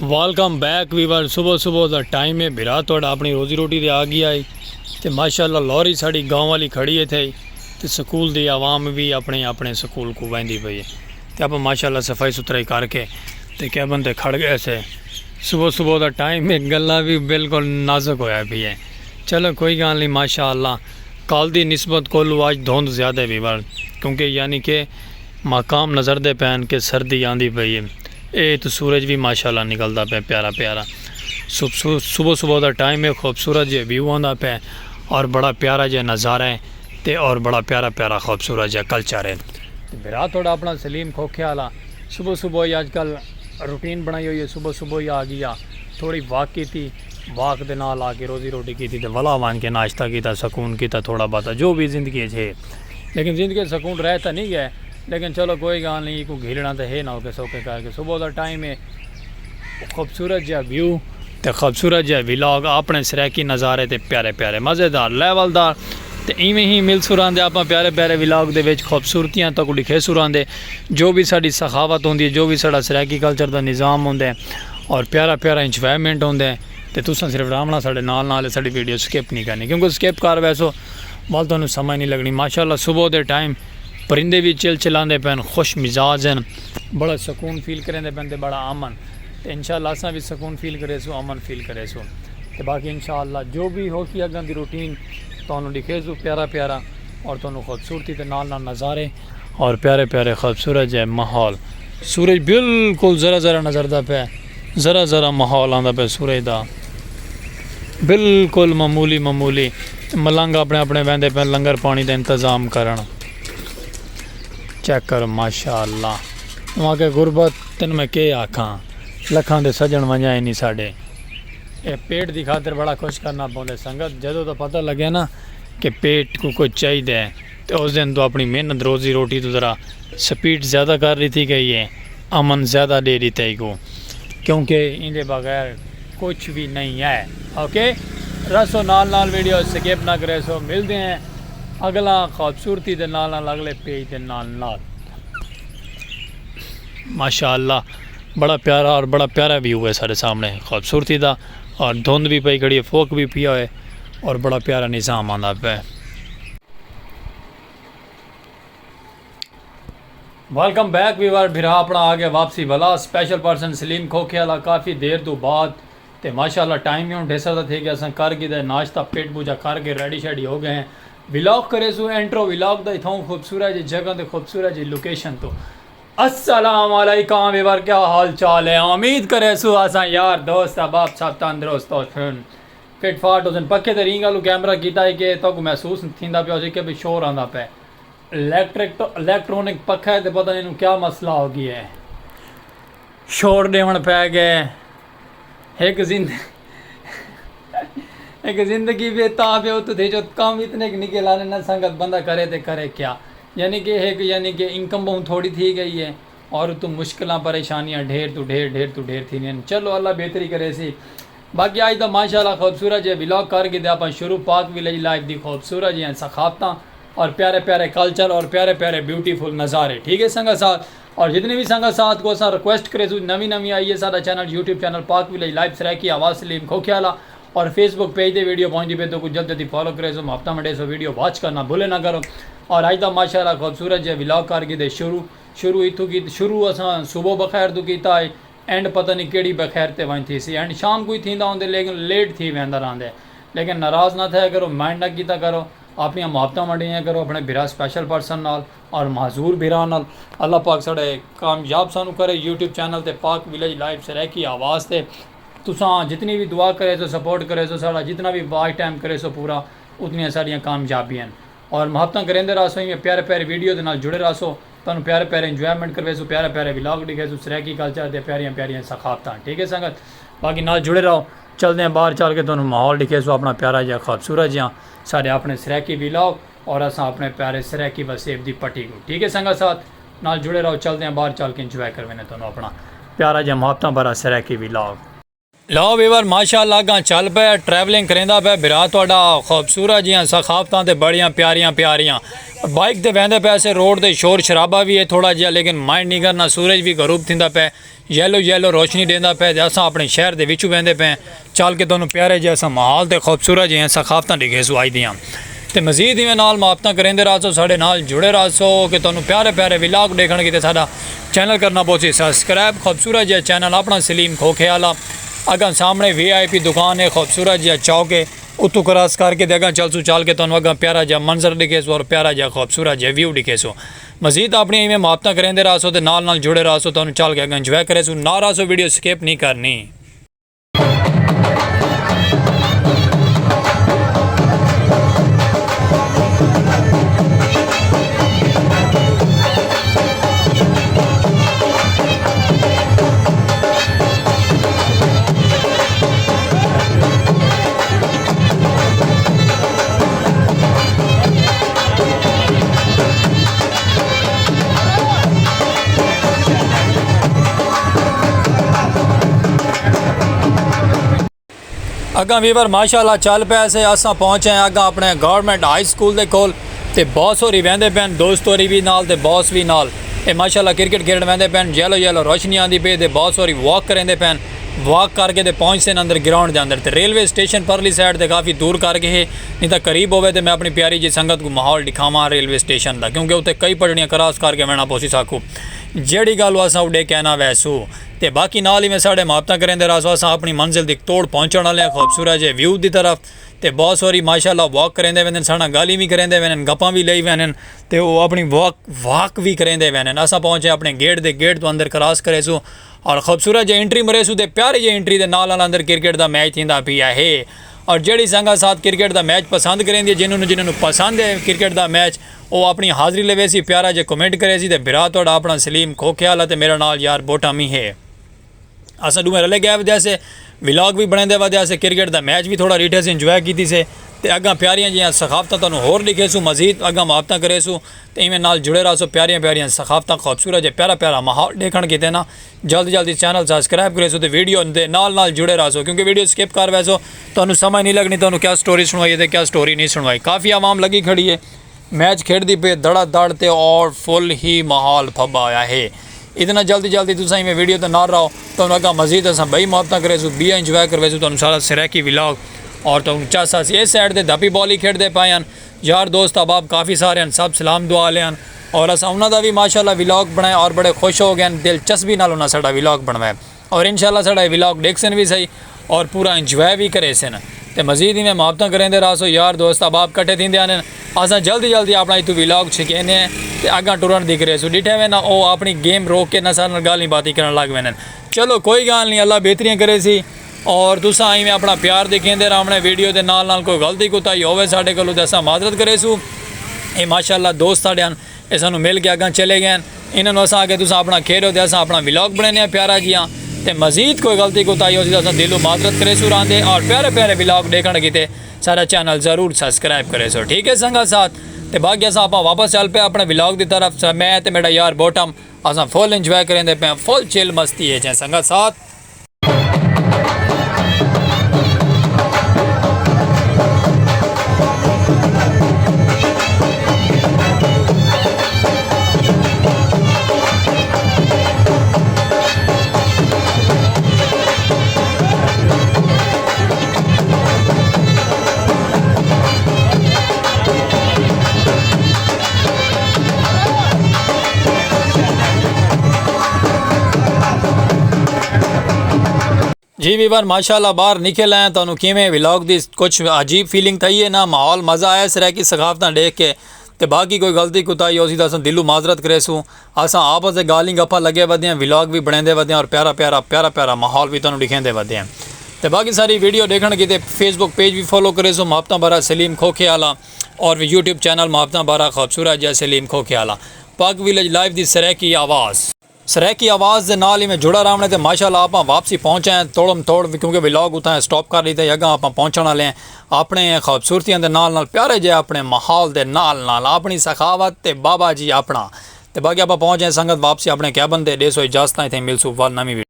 Welcome back Weaver. सुबह सुबह का टाइम है बिरा थोड़ा अपनी रोजी रोटी दे आ गया है तो माशाल्लाह लॉरी साड़ी गाँव वाली खड़ी है थे तो स्कूल दी आवाम भी अपने अपने स्कूल को वहदी पई है तो आप माशाल्लाह सफाई सुथराई करके तो क्या बंदे खड़ गए से। सुबह सुबह का टाइम है, गल्ला भी बिल्कुल नाजुक होया भी है। चलो कोई गल नहीं, माशाल्लाह कल की निस्बत कोलू आज धुंध ज़्यादा वीवर, क्योंकि यानी कि मकाम नज़र दे पैन के सर्दी आँदी पई है। ये तो सूरज भी माशाल्लाह निकलता पे प्यारा प्यारा। सुबह सुबह का टाइम है, खूबसूरत जो व्यू आता पे और बड़ा प्यारा जो नज़ारा है तो और बड़ा प्यारा प्यारा खूबसूरत जो कल्चर है। तो बिरा थोड़ा अपना सलीम खोखे वाला सुबह सुबह ही अजकल रूटीन बनाई हुई है। सुबह सुबह ही आ गया, थोड़ी वॉक की थी, वॉक के नाल आके रोज़ी रोटी की थी तो वला मान के नाश्ता किया, सुकून किया थोड़ा बहुत जो भी ज़िंदगी है। लेकिन ज़िंदगी सुकून रहता नहीं गया, लेकिन चलो कोई गल नहीं, को घिलना तो है ना होके सौके करके। सुबह का टाइम है, खूबसूरत जहा व्यू तो खूबसूरत जहा विलॉग, अपने सराकी नज़ारे तो प्यारे प्यारे मज़ेदार लैवलदार तो इवें ही मिल सुरांदे आप प्यारे प्यारे विलॉग दे विच खूबसूरतियां तक लिखे सुरांदे। जो भी साड़ी सखावत होंदी है, जो भी साड़ा सराकी कल्चर का निज़ाम होंदा है और प्यारा प्यारा इंजॉयमेंट होंदा है तो तुसां सिर्फ रामना साढ़े नाल साड़ी वीडियो स्किप नहीं करनी, क्योंकि स्किप कर वैसो वाल तुहानूं समझ नहीं लगनी। माशाल्लाह सुबह के टाइम परिंदे भी चिल चिलाते पैन, खुश मिजाज हैं, बड़ा सुकून फील करेंदे पैन ते बड़ा अमन। तो इंशाअल्लाह असां भी सुकून फील करे सो, अमन फील करे सो। तो बाकी इंशाअल्लाह जो भी हो कि अगन की रूटीन तुहानूं दिखे सो प्यारा प्यारा और तुहानूं खूबसूरती के नाल नज़ारे और प्यारे प्यारे खूबसूरत है माहौल। सूरज बिल्कुल ज़रा ज़रा नज़रदा पे, ज़रा ज़रा माहौल आंदा पे सूरज का, बिल्कुल मामूली मामूली। मलंग अपने अपने बहते पे लंगर पानी का इंतज़ाम करन। चेक कर माशाअल्लाह, वहाँ के गुरबत तेन मैं के आखा, लखां दे सजन वंजा नहीं साढ़े। ये पेट की खातर बड़ा खुश करना पौंदे संगत। जो तो पता लगे ना कि पेट को कुछ चाहिए तो उस दिन तो अपनी मेहनत रोज़ी रोटी तो ज़रा स्पीड ज़्यादा कर रही थी कि ये अमन ज़्यादा दे रही थी को, क्योंकि इनके बगैर कुछ भी नहीं है। ओके रसो नाल वीडियो स्किप ना करे सो। मिलते हैं अगला खूबसूरती के नाल अगले पेज के नाल। माशाअल्लाह बड़ा प्यारा और बड़ा प्यारा व्यू है सारे सामने खूबसूरती का, और धुंध भी पई खड़ी है, फोक भी पिया है और बड़ा प्यारा निज़ाम आंदा पे। Welcome back viewer. बिरा अपना आ गया वापसी वाला स्पेशल पर्सन सलीम खोखे वाला काफ़ी देर तो बाद। तो माशाअल्लाह टाइम ही हम ढेसर का थे कि अस कर गए नाश्ता पेट पूजा करके रेडी शेडी हो गए हैं। विलॉग करे सो एंट्रो विलॉग का इतों खूबसूरत जी जगह तो खूबसूरत जी लोकेशन तो। अस्सलाम वालेकुम व्यूअर, क्या हाल चाल है? उम्मीद करे सो असा यार दोस्त बाप सब तंदुरुस्त और फिट फाट हो। पखे तो रिंग आलू कैमरा किया है कि तो महसूस थींदा पिया कि भी शोर आंदा पे। इलैक्ट्रॉनिक पखा है तो पता नहीं क्या मसला हो गया है, शोर देवन पै गए। एक जिंदगी भी ताब है तो थे जो काम इतने निके लाने न संगत बंदा करे तो करे क्या। यानी कि इनकम बहुत थोड़ी थी गई है और तो मुश्किल परेशानियाँ ढेर थी। चलो अल्लाह बेहतरी करे सी। बाकी आज तो माशाल्लाह खूबसूरत है विलॉग करके आप शुरू पाक विलेज लाइफ की खूबसूरत है सखावत और प्यारे प्यारे कल्चर और प्यारे प्यारे ब्यूटीफुल नज़ारे। ठीक है संगत साथ, और जितने भी संगत साथ को असा रिक्वेस्ट करे नवी आई है सारा चैनल यूट्यूब चैनल पाक विलेज लाइफ सराकी आवाज़ सलीम खोखियाला, और फेसबुक पेज पे वीडियो पहुँची पे तो कुछ जल्दी जल्दी फॉलो करे सो। हफ्ता में सो वीडियो वॉच करना भूले ना करो। और आज तो माशाल्लाह खूबसूरत जो विलॉग करके दे शुरू इतों की शुरू असा सुबह बखैर तो किया है, एंड पता नहीं केड़ी बखैर ते वहीं थी सी, एंड शाम को ही थींदा होंदे लेकिन लेट थी वेंदा रहंदे। लेकिन नाराज़ ना थे करो, माइंड ना किया करो, अपनी मुहब्बत मंडियाँ करो अपने बिरा स्पेशल पर्सन नाल और माजूर बिरा नाल। अल्लाह पाक साढ़े कामयाब सानू करे यूट्यूब चैनल ते पाक विलेज लाइफ सराकी आवाज़ ते। तुसां जितनी भी दुआ करे सो सपोर्ट करे सो, साड़ा जितना भी वॉच टाइम करे सो पूरा उतनी सारियाँ कामयाबियाँ और मुहब्बत करेंदे रहो। इवें प्यारे प्यारे वीडियो के नाल जुड़े रहो, तुहानूं प्यारे प्यारे इंजॉयमेंट करवे सो, प्यारे प्यारे विलॉग दिखे सो, सराकी कल्चर दे प्यारियां प्यारियां सखावतां। ठीक है संगत, बाकी नाल जुड़े रहो। चलते हैं बाहर चल के तुहानूं माहौल दिखे सो अपना प्यारा जिहा खूबसूरत जिहा सारे अपने सराकी विलॉग और असां अपने प्यारे सराकी वसेब दी पट्टी को। ठीक है संगत साथ नाल जुड़े रहो। चलते हैं बाहर चल के इंजॉय करवे ने तुहानूं अपना प्यारा जिहा मुहब्बतां भरा सराकी विलॉग। लो वीवर माशाअल्लाह अगां चल पे ट्रैवलिंग करेंदा पे बिरा तुहाडा खूबसूरत जियां सखाफतां ते बड़ियां प्यारियां प्यारियां बाइक ते वहंदे पे ऐसे रोड ते शोर शराबा भी है थोड़ा जिहा लेकिन माइंड नहीं करना सूरज भी गरूब थींदा पे येलो येलो रोशनी देंदा पे असां अपने शहर दे विचों वहंदे पे चल के तुहानूं प्यारे जिहा असां माहौल ते खूबसूरत जिहां सखाफतां दिखेसू आई दियां ते मजीद इवें नाल मुहाबतां करेंदे रहो साडे नाल जुड़े रहो कि तुहानूं प्यारे प्यारे विलाग देखण गिते साडा चैनल करना पौसी सब्सक्राइब खूबसूरत जिहा चैनल अपना सलीम खोखेआला अगं सामने VIP दुकान है खूबसूरत जिहा चौक है उतों क्रॉस करके अगं चलसू चल के तुहानूं अगं प्यारा जिहा मंजर दिखेसू और प्यारा जिहा खूबसूरत जिहा व्यू दिखेसू मजीद अपनी इवें मुहाबतां करेंदे रहो ते नाल जुड़े रहो तुहानूं चल के अगं इंजॉय करेसू ना रहो वीडियो स्किप नहीं करनी। अगं वीवर माशाअल्लाह चल पे से असां पहुंचे हैं अगं अपने गवर्नमेंट हाई स्कूल के कोल ते बॉस होरी वहंदे पैन दोस्त होरी भी नाल ते बॉस भी नाल ए माशाअल्लाह क्रिकेट खेलन वहंदे पैन येलो येलो रोशनी आंदी पे ते बॉस होरी वॉक करेंदे पैन वॉक करके ते पहुंचते अंदर ग्राउंड के अंदर ते रेलवे स्टेशन परली साइड ते काफ़ी दूर करके है नहीं तो करीब होवे तो मैं अपनी प्यारी जी संगत को माहौल दिखावा रेलवे स्टेशन का क्योंकि उत्ते कई पटड़ियाँ क्रॉस करके वहना पौसी साकू जेड़ी गल असां उडे कहना वैसू ते बाकी नाल ही में साढ़े मुहाबतां करेंदे रहो असां अपनी मंजिल दी तोड़ पहुँचण वाले खूबसूरत जे व्यू की तरफ ते बहुत सारी माशाअल्लाह वॉक करेंदे वहन साढ़ा गाली भी करेंदे वहन गप्पां भी लई वहन ते वो अपनी वॉक भी करेंदे वहन असां पहुँचे अपने गेट तो अंदर क्रॉस करेसू और खूबसूरत जे एंट्री मरेसू ते प्यारी जे एंट्री दे नाल अंदर क्रिकेट का मैच थींदा पिया है और जेड़ी संगा साथ क्रिकेट का मैच पसंद करेंदी जिन्होंने पसंद है क्रिकेट का मैच वो अपनी हाज़री लवे सी प्यारा जे कमेंट करे सी ते बिरा तुहाडा अपना सलीम खोखेआला ते मेरा नाल यार बोटामी है असां दुए रले गए वजह से विलॉग भी बने वजह से क्रिकेट का मैच भी थोड़ा रीठे से इंजॉय की से ते अगां प्यारियां जियां सखाफतां तुहानूं होर दिखेसू मजीद अगां मुहाबतां करेसू ते इवें नाल जुड़े रहो प्यारियां प्यारियां सखाफतां खूबसूरत जे प्यारा प्यारा माहौल देखण किते ना जल्दी चैनल सब्सक्राइब करेसो ते वीडियो दे नाल जुड़े रहो क्योंकि वीडियो स्किप कर वैसो तुहानूं समझ नहीं लगनी तुहानूं क्या स्टोरी सुनवाई है क्या स्टोरी नहीं सुनवाई काफ़ी आवाम लगी खड़ी है मैच खेड़ती पे दड़ा दड़ ते और फुल ही माहौल फब्बा आया है इतना जल्दी तुम इवें वीडियो तो ना रहो तो अगर मजीद अस बई मुहाबतां करेसू बी इंजॉय करवेसू तुम सारा सिरैकी विलॉग और तुम चासा इस साइड से धपी बॉल ही खेड़ते पाए यार दोस्त अबाब काफ़ी सारे सब सलाम दुआ ले और अस उन्होंने भी माशाअल्लाह विलॉग बनाए और बड़े खुश हो गए दिलचस्पी नाल उन्हें साडा विलॉग बनवाया और इंशाअल्लाह साडा विलॉग देखसन भी सही और पूरा इंजॉय भी करे सन ते मजीद ही में मुहाबतां करेंदे रहो यार दोस्त अबाब कट्ठे थींदे आने असां जल्दी अपना इतू विलॉग छिकेने ते अगां टुरन दिख रहे सो डिठे वे ना वो अपनी गेम रोक के ना सारे गाली बाती करन लग वैन चलो कोई गल नहीं अल्लाह बेहतरियां करे सी और तुसां आई में अपना प्यार दिखेंदे रहने वीडियो के नाल कोई गलती कुताही होवे साडे कोलों ते असां माजरत करेसू ये माशाअल्लाह दोस्त साडे ये सानूं मिल के अगां चले गए इन्होंने असां आगे तुसां अपना खेलो ते असां अपना विलॉग बनाने प्यारा जियां ते मजीद कोई गलती कुताही हो तो दिलों माजरत करेसू रहंदे और प्यारे प्यारे विलॉग देखण किते सारा चैनल ज़रूर सब्सक्राइब करेसो ठीक है संगा साथ ते बाकी असां आप वापस चल पे अपने विलॉग की तरफ मैं ते मेरा यार बोटम असां फुल इंजॉय करेंदे पे फुल चिल मस्ती है जै संगा साथ। जी वीवर माशाअल्लाह बाहर निकल आए तो किमें विलॉग की कुछ अजीब फीलिंग थी है ना माहौल मज़ा आया सिर की सखाफतां देख के ते बाकी कोई गलती कुताही हो तो असं दिलों माजरत करेसूँ असां आपस में गाली गप्पा लगे वधे हैं विलॉग भी बनाते वधे और प्यारा माहौल भी तुहानूं दिखाते वधे हैं तो बाकी सारी वीडियो देखण की फेसबुक पेज भी फॉलो करेसो मुहाबतां बारा सलीम खोखेआला और यूट्यूब चैनल मुहाबतां बारा खूबसूरत जै सलीम खोखेआला पाक विलेज लाइव की सरैकी आवाज़ के नाल ही में जुड़ा रहने तो माशाअल्लाह आप वापसी पहुँचे हैं तोड़म तोड़ क्योंकि विलॉग उतना स्टॉप कर ली थे अगर आप पहुँचने वाले हैं अपने खूबसूरतियों के नाल प्यारे जे अपने माहौल के नाल अपनी सखावत ते बाबा जी अपना तो बाकी आप पहुँचे संगत वापसी अपने कैबन से 150 इतने मिलसू वाल नवी